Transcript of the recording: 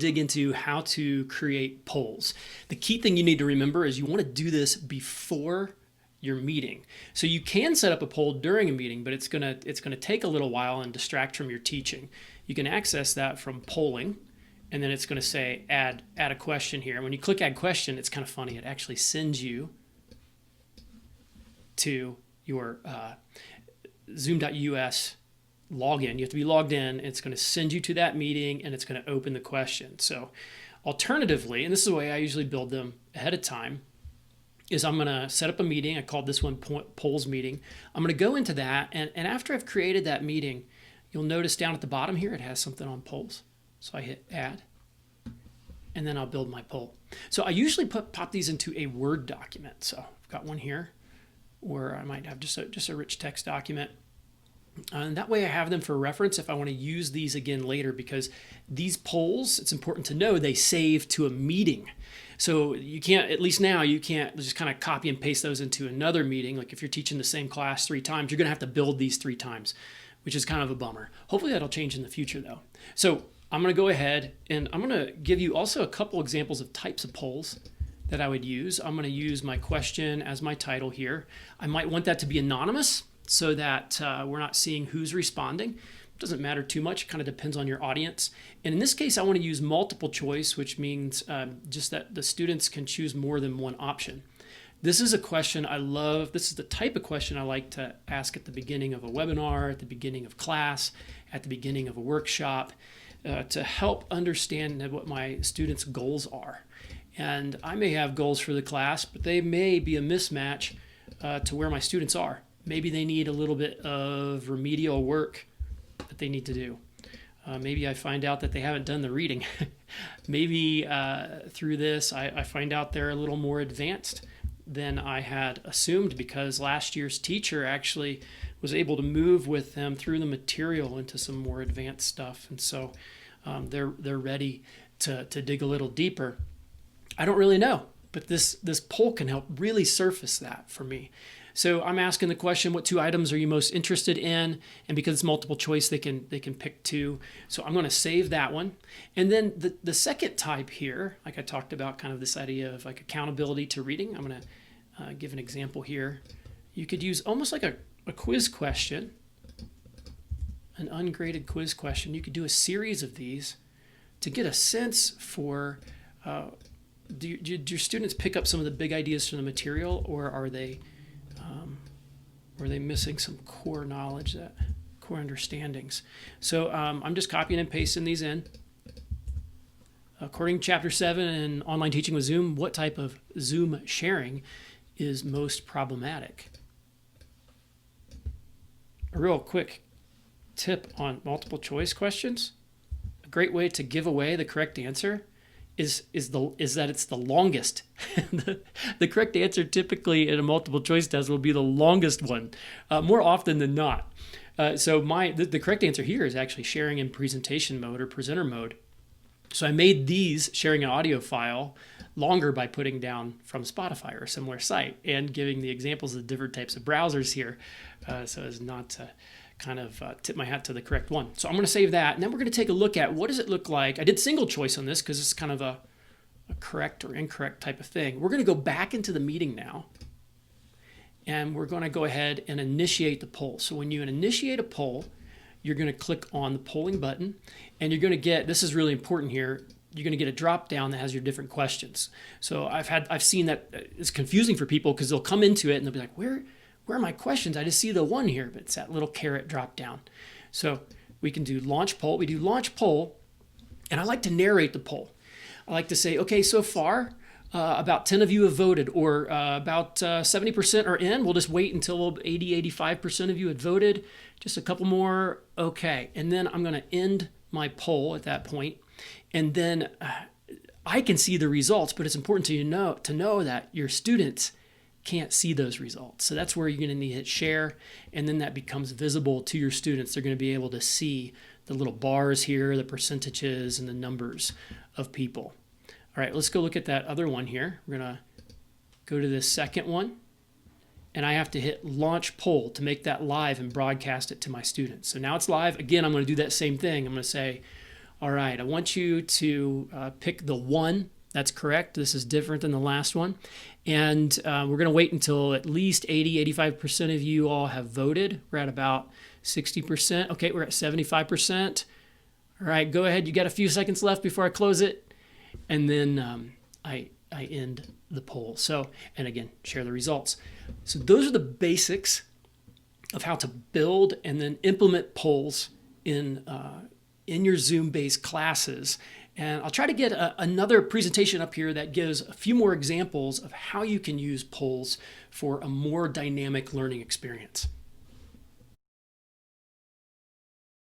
dig into how to create polls. The key thing you need to remember is you want to do this before your meeting. So you can set up a poll during a meeting, but it's gonna take a little while and distract from your teaching. You can access that from polling, and then it's going to say add a question here. And when you click add question, it's kind of funny. It actually sends you to your Zoom.us login. You have to be logged in. It's going to send you to that meeting, and it's going to open the question. So alternatively, and this is the way I usually build them ahead of time, is I'm going to set up a meeting. I called this one polls meeting. I'm going to go into that, and after I've created that meeting, you'll notice down at the bottom here, it has something on polls. So I hit add, and then I'll build my poll. So I usually pop these into a Word document. So I've got one here, or I might have just a rich text document. And that way I have them for reference if I want to use these again later, because these polls, it's important to know, they save to a meeting. So you can't, at least now, you can't just kind of copy and paste those into another meeting. Like if you're teaching the same class 3 times, you're going to have to build these 3 times, which is kind of a bummer. Hopefully that'll change in the future though. So I'm going to go ahead and I'm going to give you also a couple examples of types of polls that I would use. I'm going to use my question as my title here. I might want that to be anonymous so that we're not seeing who's responding. It doesn't matter too much. It kind of depends on your audience. And in this case, I want to use multiple choice, which means just that the students can choose more than one option. This is a question I love. This is the type of question I like to ask at the beginning of a webinar, at the beginning of class, at the beginning of a workshop, to help understand what my students' goals are. And I may have goals for the class, but they may be a mismatch to where my students are. Maybe they need a little bit of remedial work that they need to do. Maybe I find out that they haven't done the reading. Maybe through this, I find out they're a little more advanced than I had assumed, because last year's teacher actually was able to move with them through the material into some more advanced stuff. And so they're ready to dig a little deeper. I don't really know, but this poll can help really surface that for me. So I'm asking the question, what 2 items are you most interested in? And because it's multiple choice, they can pick 2. So I'm going to save that one. And then the second type here, like I talked about, kind of this idea of like accountability to reading. I'm going to give an example here. You could use almost like a quiz question, an ungraded quiz question. You could do a series of these to get a sense for do your students pick up some of the big ideas from the material, or are they missing some core knowledge, core understandings? So I'm just copying and pasting these in. According to Chapter 7 in Online Teaching with Zoom, what type of Zoom sharing is most problematic? A real quick tip on multiple choice questions. A great way to give away the correct answer is that it's the longest. The correct answer typically in a multiple choice test will be the longest one, more often than not. So the correct answer here is actually sharing in presentation mode or presenter mode. So I made these sharing an audio file longer by putting down from Spotify or a similar site and giving the examples of different types of browsers here, so as not to kind of tip my hat to the correct one. So I'm going to save that, and then we're going to take a look at what does it look like. I did single choice on this because it's kind of a correct or incorrect type of thing. We're going to go back into the meeting now, and we're going to go ahead and initiate the poll. So when you initiate a poll, you're going to click on the polling button, and you're going to get, this is really important here, you're going to get a drop down that has your different questions. So I've seen that it's confusing for people because they'll come into it and they'll be like, where are my questions? I just see the one here, but it's that little caret drop down. So we can do launch poll. We do launch poll, and I like to narrate the poll. I like to say, okay, so far about 10 of you have voted, or about 70% are in. We'll just wait until 85% of you had voted. Just a couple more. Okay. And then I'm going to end my poll at that point. And then I can see the results, but it's important to know that your students can't see those results. So that's where you're going to need to hit share, and then that becomes visible to your students. They're going to be able to see the little bars here, the percentages, and the numbers of people. All right, let's go look at that other one here. We're going to go to this second one, and I have to hit launch poll to make that live and broadcast it to my students. So now it's live. Again, I'm going to do that same thing. I'm going to say, All right, I want you to pick the one. That's correct. This is different than the last one. And we're going to wait until at least 85% of you all have voted. We're at about 60%. Okay, we're at 75%. All right, go ahead. You got a few seconds left before I close it. And then I end the poll. So, and again, share the results. So those are the basics of how to build and then implement polls in your Zoom-based classes. And I'll try to get another presentation up here that gives a few more examples of how you can use polls for a more dynamic learning experience.